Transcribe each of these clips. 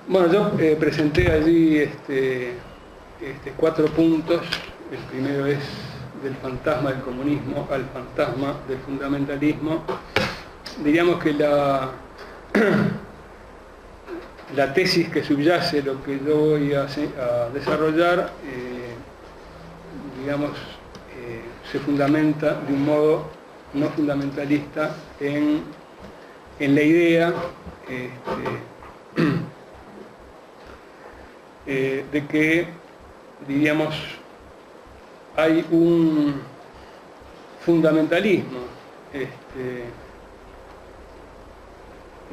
Bueno, yo presenté allí 4 puntos. El primero es del fantasma del comunismo al fantasma del fundamentalismo. Diríamos que la tesis que subyace lo que yo voy a desarrollar, se fundamenta de un modo no fundamentalista en la idea de que, diríamos, hay un fundamentalismo,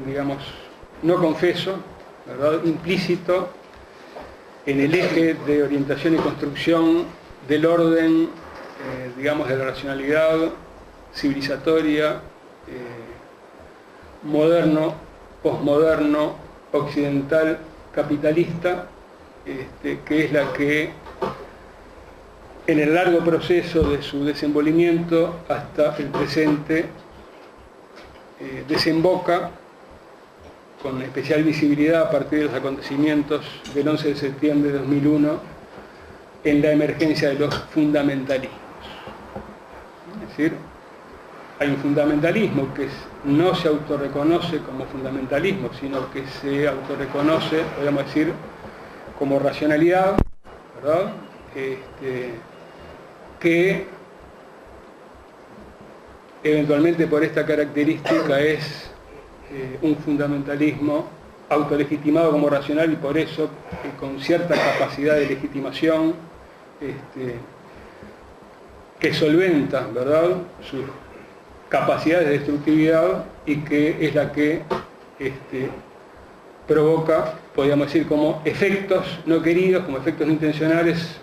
digamos, no confeso, ¿verdad?, implícito en el eje de orientación y construcción del orden, digamos, de la racionalidad civilizatoria, moderno, posmoderno, occidental, capitalista, que es la que en el largo proceso de su desenvolvimiento hasta el presente desemboca con especial visibilidad a partir de los acontecimientos del 11 de septiembre de 2001 en la emergencia de los fundamentalismos. Es decir, hay un fundamentalismo que no se autorreconoce como fundamentalismo, sino que se autorreconoce, podríamos decir, como racionalidad, ¿verdad?, que eventualmente por esta característica es un fundamentalismo autolegitimado como racional y por eso con cierta capacidad de legitimación que solventa, ¿verdad?, sus capacidades de destructividad y que es la que provoca, podríamos decir, como efectos no queridos, como efectos no intencionales,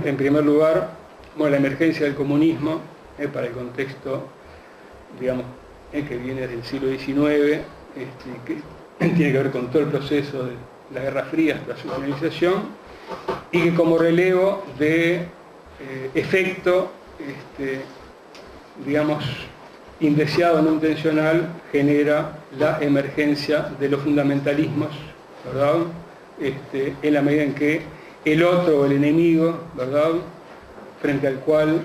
en primer lugar, la emergencia del comunismo, para el contexto, digamos, que viene del siglo XIX, que tiene que ver con todo el proceso de la Guerra Fría hasta su finalización, y que como relevo de efecto, digamos, indeseado, no intencional, genera la emergencia de los fundamentalismos, ¿verdad?, en la medida en que el otro o el enemigo, ¿verdad?, frente al cual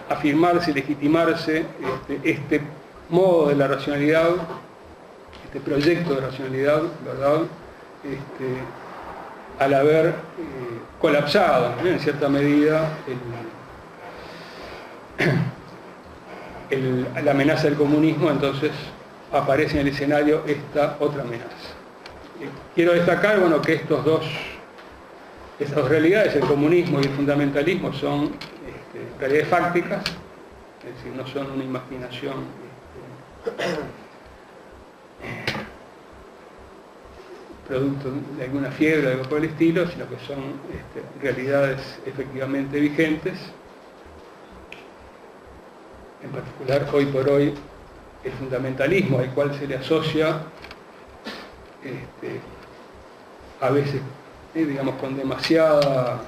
afirmarse y legitimarse este modo de la racionalidad, este proyecto de racionalidad, ¿verdad?, al haber colapsado, en cierta medida la amenaza del comunismo, entonces aparece en el escenario esta otra amenaza. Quiero destacar, bueno, que estas dos realidades, el comunismo y el fundamentalismo, son realidades fácticas, es decir, no son una imaginación producto de alguna fiebre o algo por el estilo, sino que son realidades efectivamente vigentes. En particular, hoy por hoy, el fundamentalismo al cual se le asocia a veces, digamos, con demasiado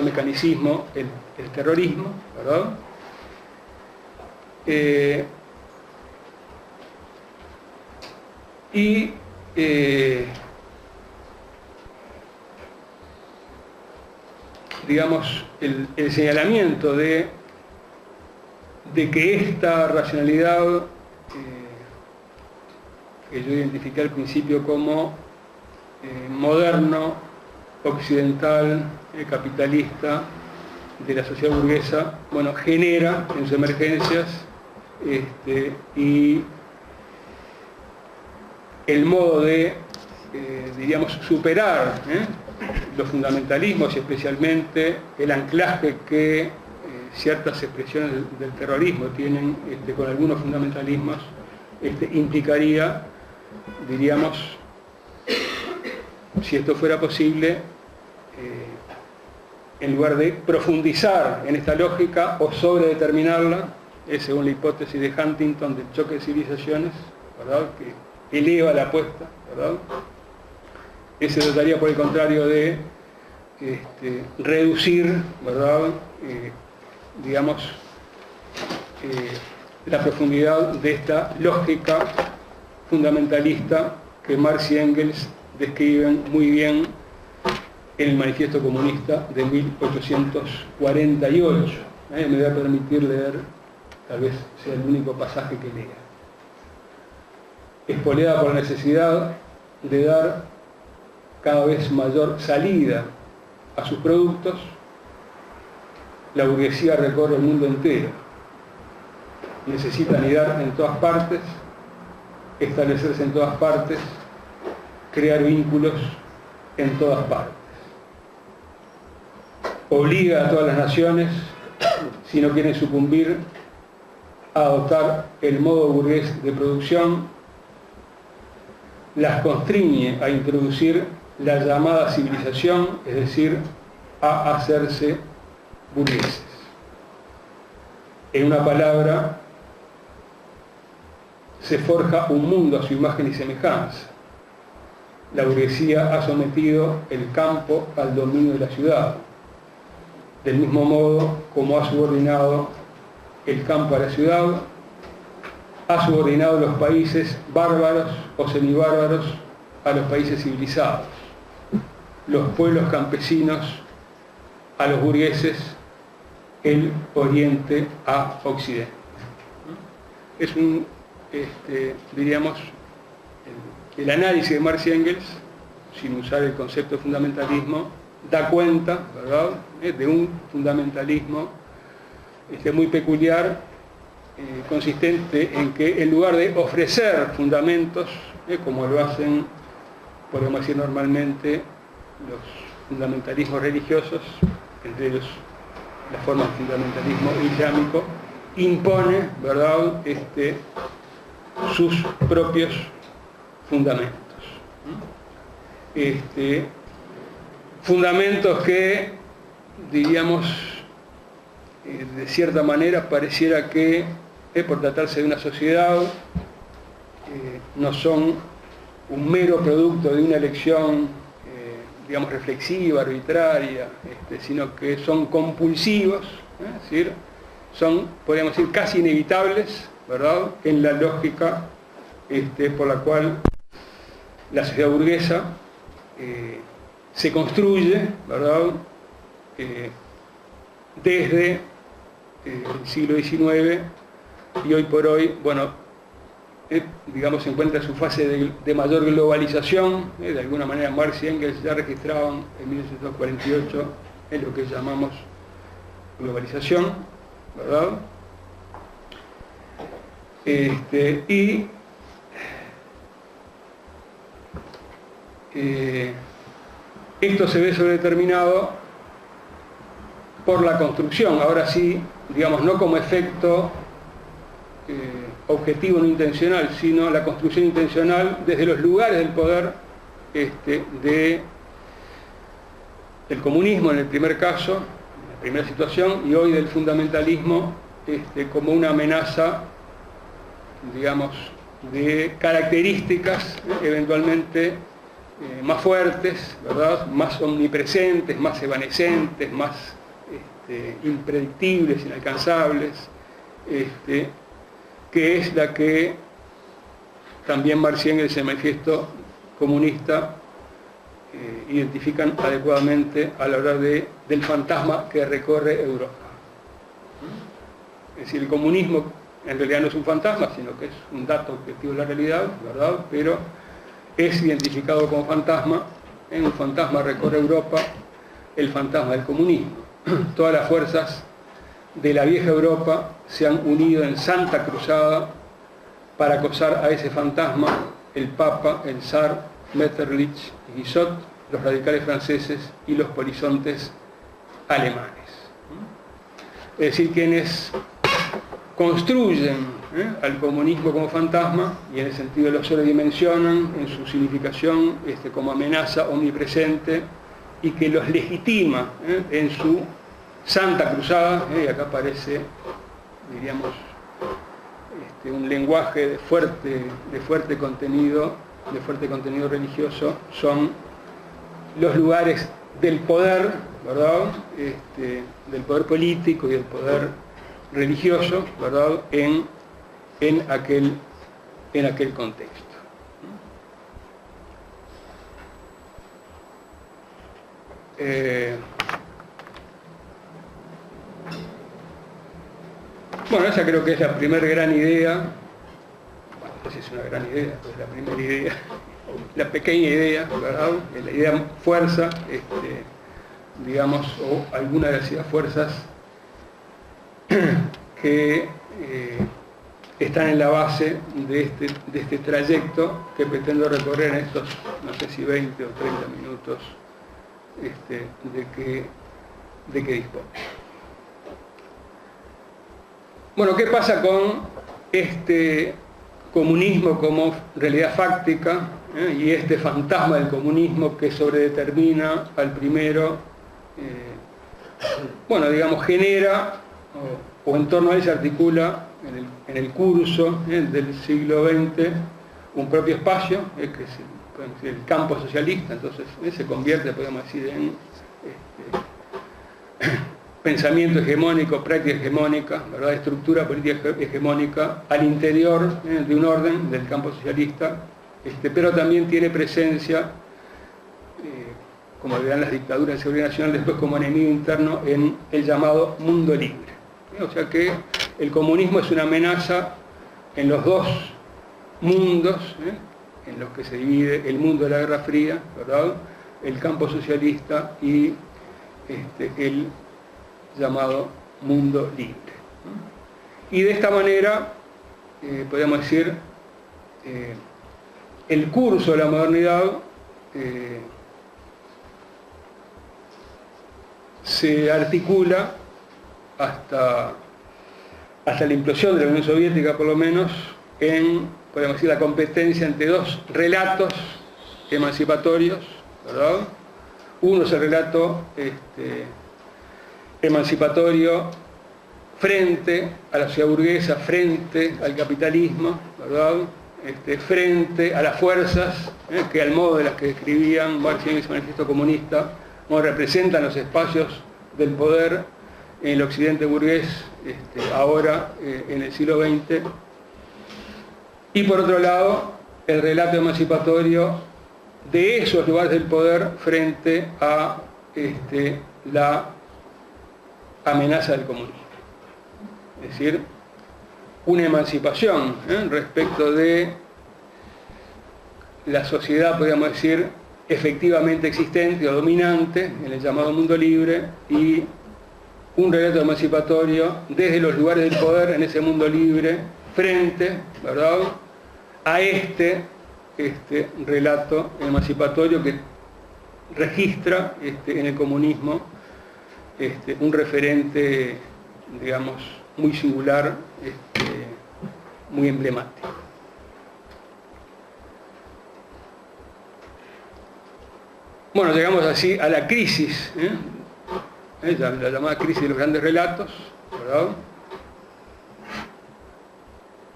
mecanicismo, el terrorismo, ¿verdad? Digamos, el señalamiento de que esta racionalidad que yo identifiqué al principio como moderno, occidental, capitalista, de la sociedad burguesa, bueno, genera en sus emergencias y el modo de, diríamos, superar los fundamentalismos y especialmente el anclaje que ciertas expresiones del terrorismo tienen con algunos fundamentalismos, implicaría, diríamos, si esto fuera posible, en lugar de profundizar en esta lógica o sobredeterminarla, según la hipótesis de Huntington del choque de civilizaciones, ¿verdad?, que eleva la apuesta, ¿verdad?, se trataría por el contrario de reducir, ¿verdad?, la profundidad de esta lógica fundamentalista que Marx y Engels describen muy bien en el Manifiesto Comunista de 1848. Me voy a permitir leer, tal vez sea el único pasaje que lea. Espoleada por la necesidad de dar cada vez mayor salida a sus productos, la burguesía recorre el mundo entero. Necesita anidar en todas partes, establecerse en todas partes, crear vínculos en todas partes. Obliga a todas las naciones, si no quieren sucumbir, a adoptar el modo burgués de producción, las constriñe a introducir la llamada civilización, es decir, a hacerse burgueses. En una palabra, se forja un mundo a su imagen y semejanza. La burguesía ha sometido el campo al dominio de la ciudad, del mismo modo como ha subordinado el campo a la ciudad, ha subordinado los países bárbaros o semibárbaros a los países civilizados, los pueblos campesinos a los burgueses, el oriente a occidente. Es un, diríamos, el análisis de Marx y Engels, sin usar el concepto de fundamentalismo, da cuenta, ¿verdad?, de un fundamentalismo muy peculiar, consistente en que en lugar de ofrecer fundamentos, como lo hacen, podemos decir normalmente, los fundamentalismos religiosos, entre ellos la forma de fundamentalismo islámico, impone, ¿verdad?, sus propios fundamentos. Fundamentos que, diríamos, de cierta manera pareciera que, por tratarse de una sociedad, no son un mero producto de una elección, digamos, reflexiva, arbitraria, sino que son compulsivos, es decir, son, podríamos decir, casi inevitables, ¿verdad?, en la lógica por la cual la sociedad burguesa se construye, ¿verdad?, desde el siglo XIX, y hoy por hoy, bueno, digamos, se encuentra en su fase de mayor globalización. De alguna manera Marx y Engels ya registraban en 1948 en lo que llamamos globalización, ¿verdad? Esto se ve sobredeterminado por la construcción, ahora sí, digamos, no como efecto objetivo no intencional, sino la construcción intencional desde los lugares del poder del comunismo en el primer caso, en la primera situación, y hoy del fundamentalismo como una amenaza, digamos, de características eventualmente más fuertes, ¿verdad?, más omnipresentes, más evanescentes, más impredictibles, inalcanzables, que es la que también Marx y Engels en el Manifiesto Comunista identifican adecuadamente a la hora del fantasma que recorre Europa. Es decir, el comunismo en realidad no es un fantasma, sino que es un dato objetivo de la realidad, ¿verdad?, pero es identificado como fantasma. En un fantasma recorre Europa, el fantasma del comunismo. Todas las fuerzas de la vieja Europa se han unido en santa cruzada para acosar a ese fantasma, el Papa, el Zar, Metternich y Guizot, los radicales franceses y los polizontes alemanes. Es decir, quienes construyen al comunismo como fantasma, y en el sentido lo sobredimensionan en su significación como amenaza omnipresente, y que los legitima en su santa cruzada, y acá aparece, diríamos, un lenguaje de fuerte contenido religioso, son los lugares del poder, ¿verdad?, del poder político y del poder religioso, ¿verdad?, en aquel contexto. Bueno, esa creo que es la primera gran idea. Bueno, no sé si es una gran idea, pero es la primera idea, la pequeña idea, ¿verdad? La idea fuerza, digamos, o alguna de las ideas fuerzas que están en la base de este trayecto que pretendo recorrer en estos, no sé si 20 o 30 minutos de que dispongo. Bueno, ¿qué pasa con este comunismo como realidad fáctica y este fantasma del comunismo que sobredetermina al primero, bueno, digamos, genera o en torno a él se articula en el curso del siglo XX un propio espacio, que es el campo socialista, entonces se convierte, podemos decir, en pensamiento hegemónico, práctica hegemónica, ¿verdad? Estructura política hegemónica al interior de un orden del campo socialista, pero también tiene presencia, como verán las dictaduras de seguridad nacional, después como enemigo interno en el llamado mundo libre. O sea que el comunismo es una amenaza en los dos mundos, en los que se divide el mundo de la Guerra Fría, ¿verdad? El campo socialista y el llamado mundo libre. Y de esta manera, podemos decir, el curso de la modernidad se articula hasta la implosión de la Unión Soviética, por lo menos, en, podemos decir, la competencia entre dos relatos emancipatorios, ¿verdad? Uno es el relato emancipatorio frente a la sociedad burguesa, frente al capitalismo, ¿verdad? Frente a las fuerzas que, al modo de las que describían Marx y Engels en el Manifiesto Comunista, representan los espacios del poder en el occidente burgués, ahora en el siglo XX. Y por otro lado, el relato emancipatorio de esos lugares del poder frente a la amenaza del comunismo. Es decir, una emancipación respecto de la sociedad, podríamos decir, efectivamente existente o dominante en el llamado mundo libre, y un relato emancipatorio desde los lugares del poder en ese mundo libre frente, ¿verdad?, a este relato emancipatorio que registra en el comunismo un referente, digamos, muy singular, muy emblemático. Bueno, llegamos así a la crisis, la llamada crisis de los grandes relatos, ¿verdad?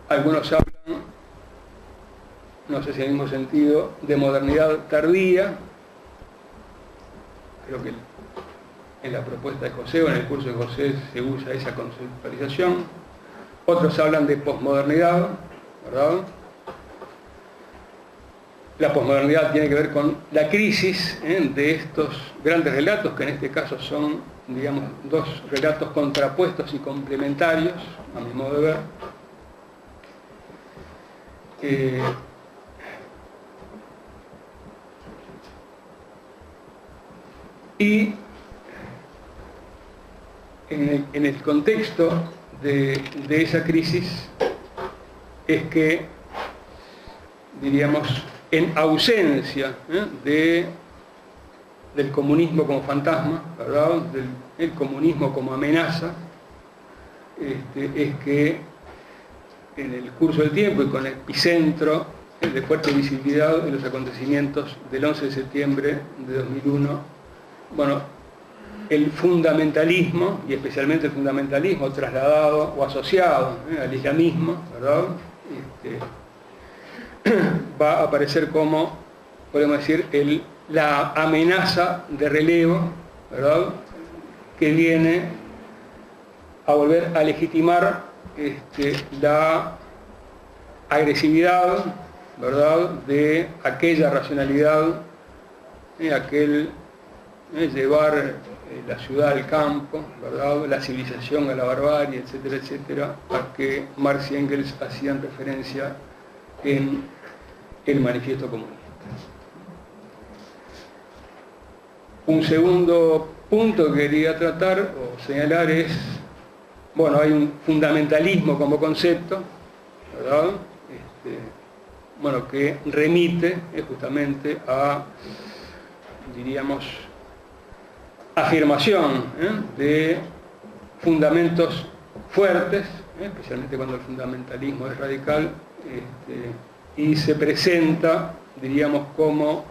Algunos hablan, no sé si en el mismo sentido, de modernidad tardía. Creo que en la propuesta de José o en el curso de José se usa esa conceptualización. Otros hablan de posmodernidad, ¿verdad? La posmodernidad tiene que ver con la crisis de estos grandes relatos, que en este caso son, digamos, dos relatos contrapuestos y complementarios, a mi modo de ver. Y en el contexto de esa crisis es que, diríamos, en ausencia del comunismo como fantasma, ¿verdad?, del comunismo como amenaza, es que en el curso del tiempo y con el epicentro de fuerte visibilidad en los acontecimientos del 11 de septiembre de 2001, bueno, el fundamentalismo, y especialmente el fundamentalismo trasladado o asociado al islamismo, ¿verdad?, va a aparecer como, podemos decir, la amenaza de relevo, ¿verdad?, que viene a volver a legitimar la agresividad, ¿verdad?, de aquella racionalidad, aquel llevar la ciudad al campo, ¿verdad? La civilización a la barbarie, etcétera, etcétera, a que Marx y Engels hacían referencia en el Manifiesto Comunista. Un segundo punto que quería tratar o señalar es, bueno, hay un fundamentalismo como concepto, ¿verdad? Bueno, que remite justamente a, diríamos, afirmación de fundamentos fuertes, especialmente cuando el fundamentalismo es radical, y se presenta, diríamos, como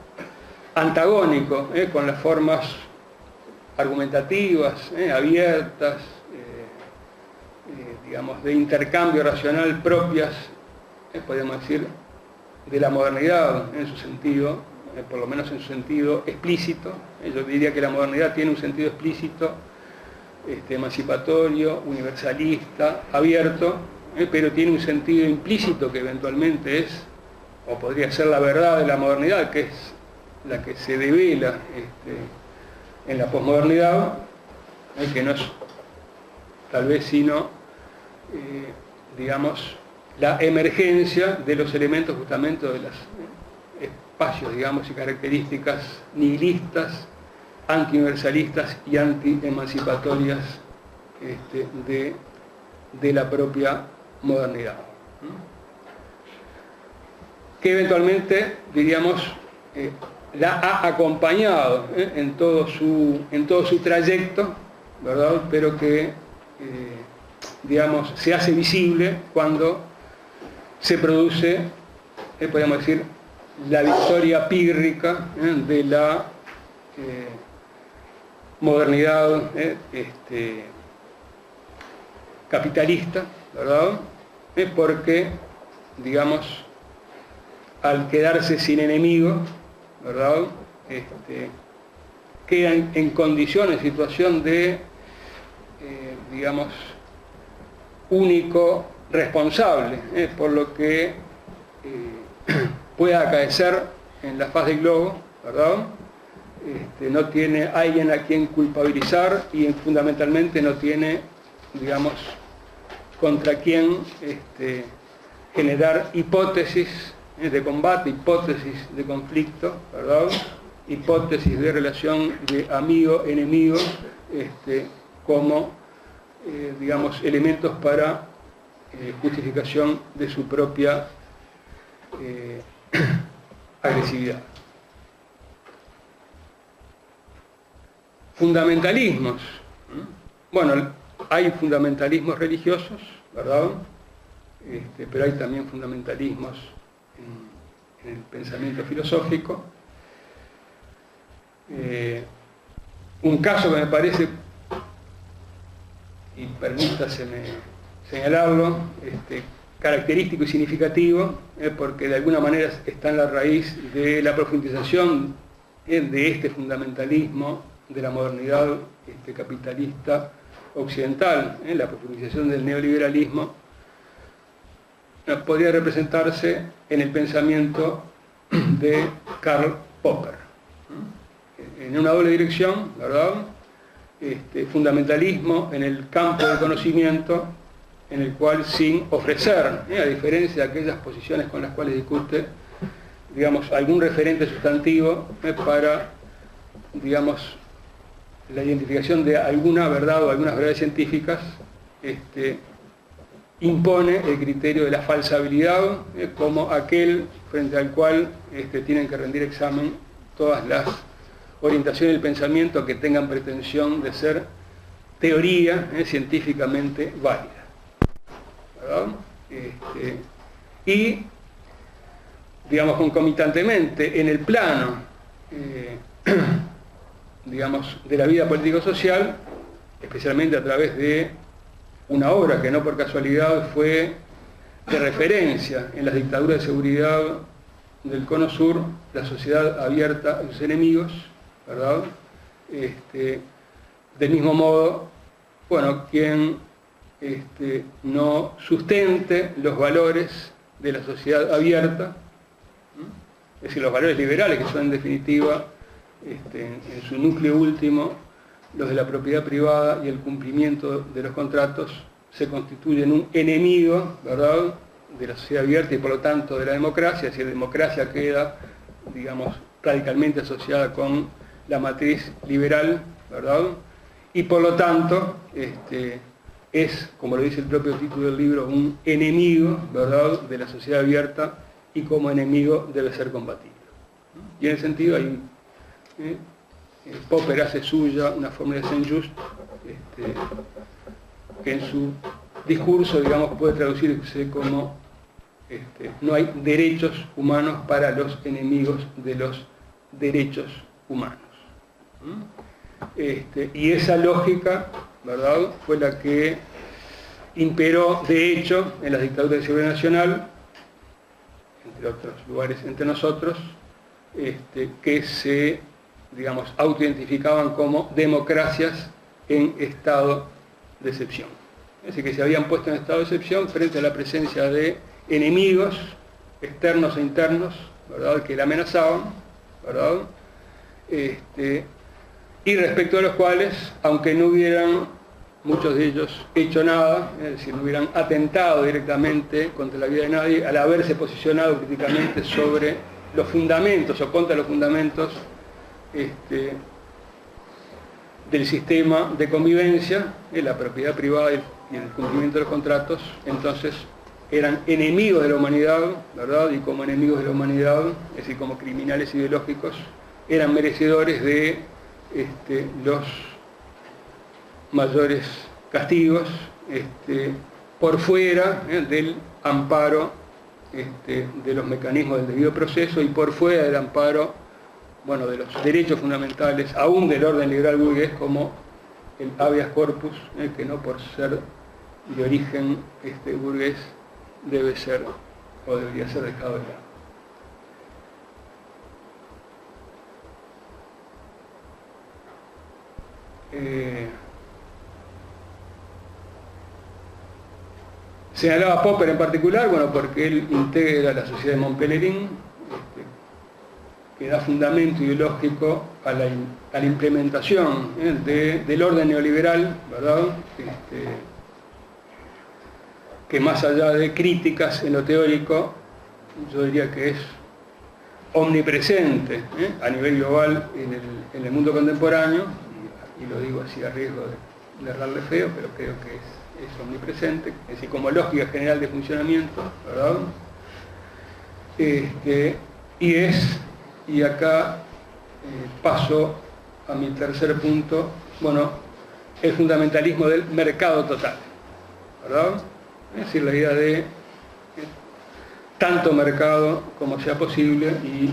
antagónico con las formas argumentativas, abiertas, digamos, de intercambio racional propias, podríamos decir, de la modernidad en su sentido, por lo menos en su sentido explícito. Yo diría que la modernidad tiene un sentido explícito, emancipatorio, universalista, abierto, pero tiene un sentido implícito que eventualmente es, o podría ser la verdad de la modernidad, que es la que se devela en la posmodernidad, que no es tal vez sino, digamos, la emergencia de los elementos justamente de los espacios, digamos, y características nihilistas, anti-universalistas y anti-emancipatorias de la propia modernidad. Que eventualmente, diríamos, la ha acompañado en todo su trayecto, ¿verdad? Pero que, digamos, se hace visible cuando se produce, podríamos decir, la victoria pírrica de la modernidad capitalista, ¿verdad? Porque, digamos, al quedarse sin enemigo, ¿verdad? Quedan en condiciones, situación de, digamos, único responsable, por lo que pueda acaecer en la faz del globo, ¿verdad? No tiene alguien a quien culpabilizar y fundamentalmente no tiene, digamos, contra quien generar hipótesis de combate, hipótesis de conflicto, ¿verdad? Hipótesis de relación de amigo-enemigo, como, digamos, elementos para justificación de su propia agresividad. Fundamentalismos. Bueno, hay fundamentalismos religiosos, ¿verdad? Pero hay también fundamentalismos en el pensamiento filosófico. Un caso que me parece, y permítaseme señalarlo, característico y significativo, porque de alguna manera está en la raíz de la profundización de este fundamentalismo de la modernidad capitalista occidental, la profundización del neoliberalismo, podría representarse en el pensamiento de Karl Popper, en una doble dirección, ¿verdad? Fundamentalismo en el campo del conocimiento, en el cual sin ofrecer, a diferencia de aquellas posiciones con las cuales discute, digamos, algún referente sustantivo para, digamos, la identificación de alguna verdad o algunas verdades científicas, impone el criterio de la falsabilidad como aquel frente al cual tienen que rendir examen todas las orientaciones del pensamiento que tengan pretensión de ser teoría científicamente válida, ¿verdad? Y, digamos, concomitantemente en el plano digamos, de la vida político-social, especialmente a través de una obra que no por casualidad fue de referencia en las dictaduras de seguridad del Cono Sur, la sociedad abierta a sus enemigos, ¿verdad? Del mismo modo, bueno, quien no sustente los valores de la sociedad abierta, es decir, los valores liberales, que son en definitiva, en su núcleo último, los de la propiedad privada y el cumplimiento de los contratos se constituyen un enemigo, ¿verdad?, de la sociedad abierta y por lo tanto de la democracia. Si la democracia queda, digamos, radicalmente asociada con la matriz liberal, ¿verdad?, y por lo tanto es, como lo dice el propio título del libro, un enemigo, ¿verdad?, de la sociedad abierta, y como enemigo debe ser combatido. Y en ese sentido hay Popper hace suya una fórmula de Saint-Just que en su discurso, digamos, puede traducirse como no hay derechos humanos para los enemigos de los derechos humanos. Y esa lógica, ¿verdad?, fue la que imperó, de hecho, en las dictaduras de seguridad nacional, entre otros lugares entre nosotros, que se, digamos, autoidentificaban como democracias en estado de excepción. Es decir, que se habían puesto en estado de excepción frente a la presencia de enemigos externos e internos, ¿verdad?, que la amenazaban, ¿verdad?, y respecto a los cuales, aunque no hubieran muchos de ellos hecho nada, es decir, no hubieran atentado directamente contra la vida de nadie, al haberse posicionado críticamente sobre los fundamentos o contra los fundamentos del sistema de convivencia, la propiedad privada y el cumplimiento de los contratos, entonces eran enemigos de la humanidad, ¿verdad?, y como enemigos de la humanidad, es decir, como criminales ideológicos, eran merecedores de los mayores castigos, por fuera del amparo de los mecanismos del debido proceso y por fuera del amparo, bueno, de los derechos fundamentales, aún del orden liberal burgués, como el habeas corpus, que no por ser de origen burgués debe ser o debería ser dejado de lado. Señalaba Popper en particular, bueno, porque él integra la sociedad de Montpellerin, que da fundamento ideológico a la implementación del orden neoliberal, ¿verdad?, que más allá de críticas en lo teórico, yo diría que es omnipresente a nivel global en el mundo contemporáneo, y lo digo así a riesgo de errarle feo, pero creo que es omnipresente, es decir, como lógica general de funcionamiento, ¿verdad? Y acá paso a mi tercer punto, bueno, el fundamentalismo del mercado total, ¿verdad? Es decir, la idea de tanto mercado como sea posible y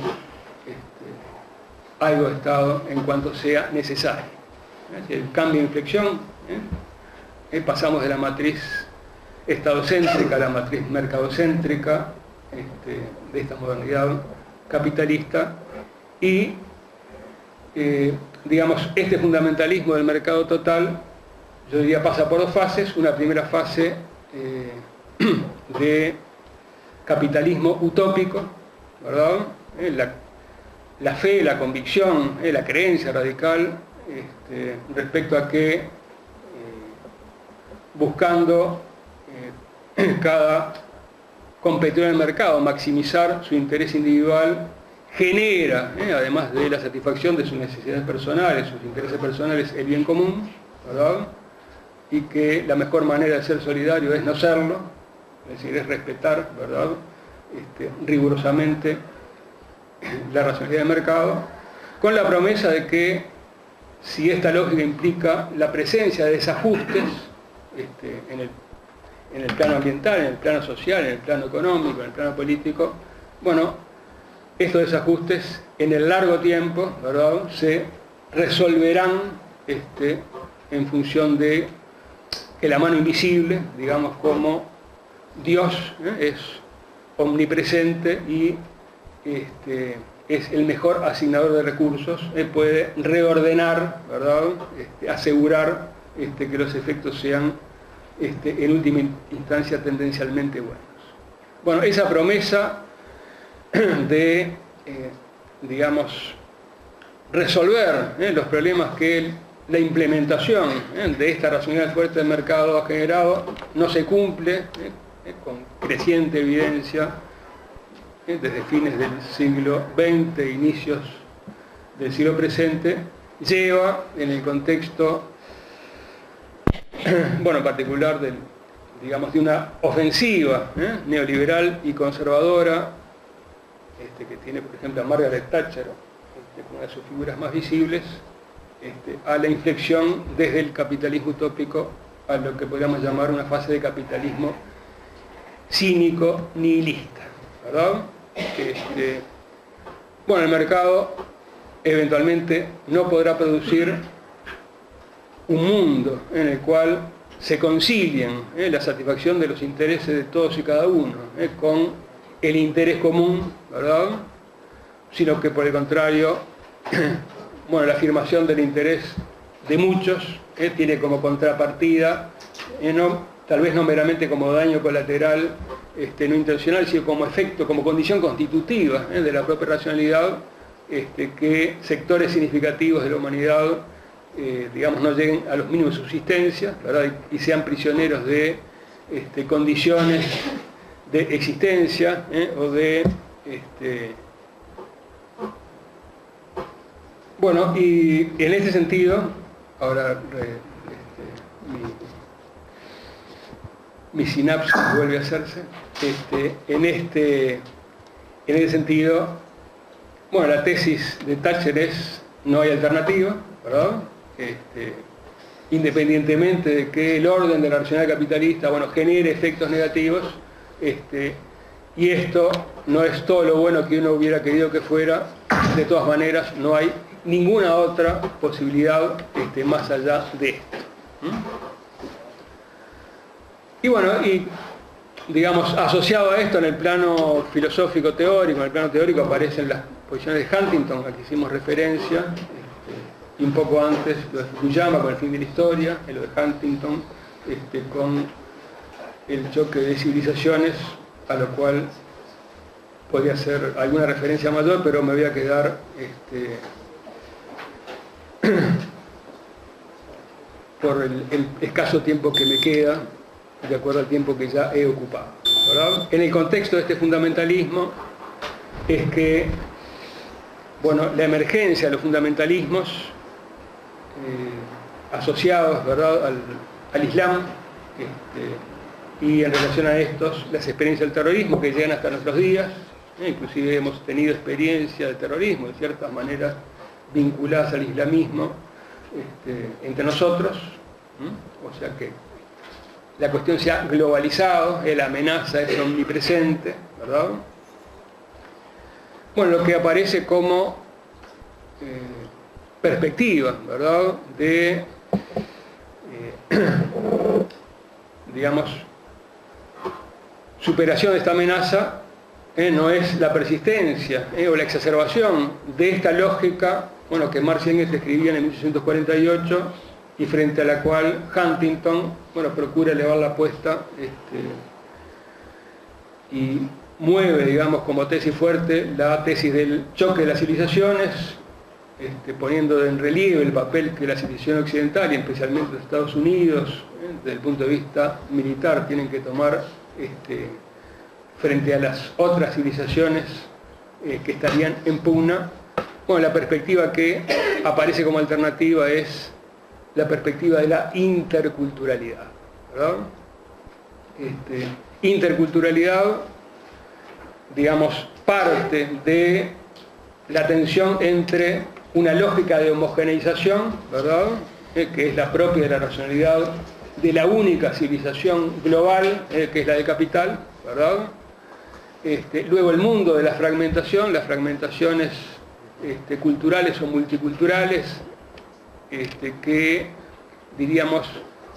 algo de Estado en cuanto sea necesario. Es decir, el cambio de inflexión, pasamos de la matriz estadocéntrica a la matriz mercadocéntrica de esta modernidad capitalista y, digamos, este fundamentalismo del mercado total, yo diría, pasa por dos fases. Una primera fase de capitalismo utópico, ¿verdad? La fe, la convicción, la creencia radical respecto a que buscando cada competidor en el mercado maximizar su interés individual genera, además de la satisfacción de sus necesidades personales, sus intereses personales, el bien común, ¿verdad? Y que la mejor manera de ser solidario es no serlo, es decir, es respetar, ¿verdad?, rigurosamente la racionalidad del mercado, con la promesa de que si esta lógica implica la presencia de desajustes en el plano ambiental, en el plano social, en el plano económico, en el plano político, bueno, estos desajustes en el largo tiempo, ¿verdad?, se resolverán en función de que la mano invisible, digamos, como Dios es omnipresente y es el mejor asignador de recursos, puede reordenar, ¿verdad?, asegurar que los efectos sean en última instancia tendencialmente buenos. Bueno, esa promesa de, digamos, resolver los problemas que la implementación de esta racionalidad fuerte del mercado ha generado no se cumple con creciente evidencia desde fines del siglo XX, inicios del siglo presente, lleva en el contexto, bueno, en particular digamos, de una ofensiva neoliberal y conservadora, que tiene, por ejemplo, a Margaret Thatcher, como una de sus figuras más visibles, a la inflexión desde el capitalismo utópico a lo que podríamos llamar una fase de capitalismo cínico, nihilista, ¿verdad? Bueno, el mercado eventualmente no podrá producir un mundo en el cual se concilien la satisfacción de los intereses de todos y cada uno con el interés común, ¿verdad? Sino que por el contrario, bueno, la afirmación del interés de muchos tiene como contrapartida, tal vez no meramente como daño colateral no intencional, sino como efecto, como condición constitutiva de la propia racionalidad, que sectores significativos de la humanidad digamos, no lleguen a los mínimos de subsistencia, ¿verdad? Y sean prisioneros de condiciones de existencia o de bueno, y en este sentido ahora mi sinapsis vuelve a hacerse en ese sentido, bueno, la tesis de Thatcher es no hay alternativa, ¿verdad? Independientemente de que el orden de la racionalidad capitalista, bueno, genere efectos negativos, y esto no es todo lo bueno que uno hubiera querido que fuera, de todas maneras no hay ninguna otra posibilidad más allá de esto. Y bueno, y digamos, asociado a esto en el plano filosófico teórico, en el plano teórico aparecen las posiciones de Huntington, a que hicimos referencia, y un poco antes lo de Fukuyama con el fin de la historia, y lo de Huntington con el choque de civilizaciones, a lo cual podría ser alguna referencia mayor, pero me voy a quedar por el escaso tiempo que me queda, de acuerdo al tiempo que ya he ocupado, ¿verdad? En el contexto de este fundamentalismo es que, bueno, la emergencia de los fundamentalismos asociados, ¿verdad?, al Islam, y en relación a estos, las experiencias del terrorismo que llegan hasta nuestros días, inclusive hemos tenido experiencia de terrorismo, de ciertas maneras vinculadas al islamismo entre nosotros, o sea que la cuestión se ha globalizado, la amenaza es omnipresente, ¿verdad? Bueno, lo que aparece como perspectiva, ¿verdad?, de, digamos, superación de esta amenaza, no es la persistencia o la exacerbación de esta lógica, bueno, que Marx y Engels escribían en 1848 y frente a la cual Huntington, bueno, procura elevar la apuesta y mueve, digamos, como tesis fuerte la tesis del choque de las civilizaciones, poniendo en relieve el papel que la civilización occidental y especialmente los Estados Unidos, desde el punto de vista militar, tienen que tomar frente a las otras civilizaciones que estarían en pugna. Bueno, la perspectiva que aparece como alternativa es la perspectiva de la interculturalidad, ¿verdad? Interculturalidad, digamos, parte de la tensión entre una lógica de homogeneización, ¿verdad?, que es la propia de la racionalidad de la única civilización global, que es la del capital, ¿verdad? Luego el mundo de la fragmentación, las fragmentaciones culturales o multiculturales, que diríamos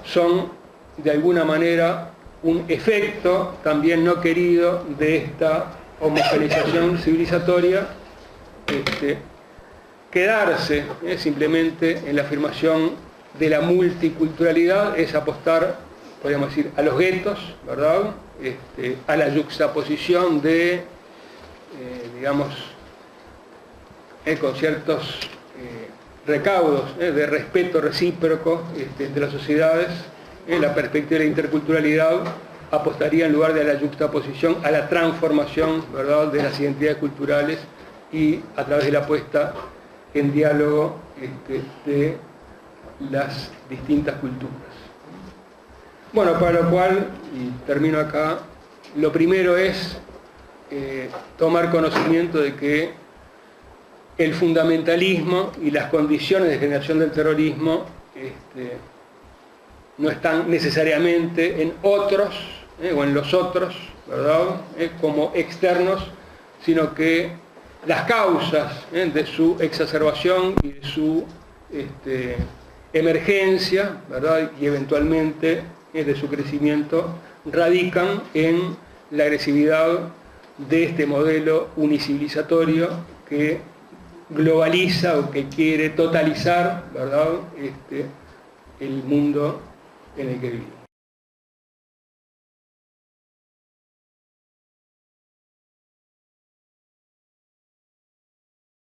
son de alguna manera un efecto también no querido de esta homogeneización civilizatoria. Quedarse simplemente en la afirmación de la multiculturalidad es apostar, podríamos decir, a los guetos, ¿verdad?, a la yuxtaposición de, digamos, con ciertos recaudos de respeto recíproco de las sociedades, la perspectiva de la interculturalidad apostaría, en lugar de la yuxtaposición, a la transformación, ¿verdad?, de las identidades culturales y a través de la puesta en diálogo de las distintas culturas. Bueno, para lo cual, y termino acá, lo primero es tomar conocimiento de que el fundamentalismo y las condiciones de generación del terrorismo no están necesariamente en otros o en los otros, ¿verdad?, como externos, sino que las causas de su exacerbación y de su emergencia, ¿verdad?, y eventualmente de su crecimiento, radican en la agresividad de este modelo unicivilizatorio que globaliza o que quiere totalizar, ¿verdad?, el mundo en el que vivimos.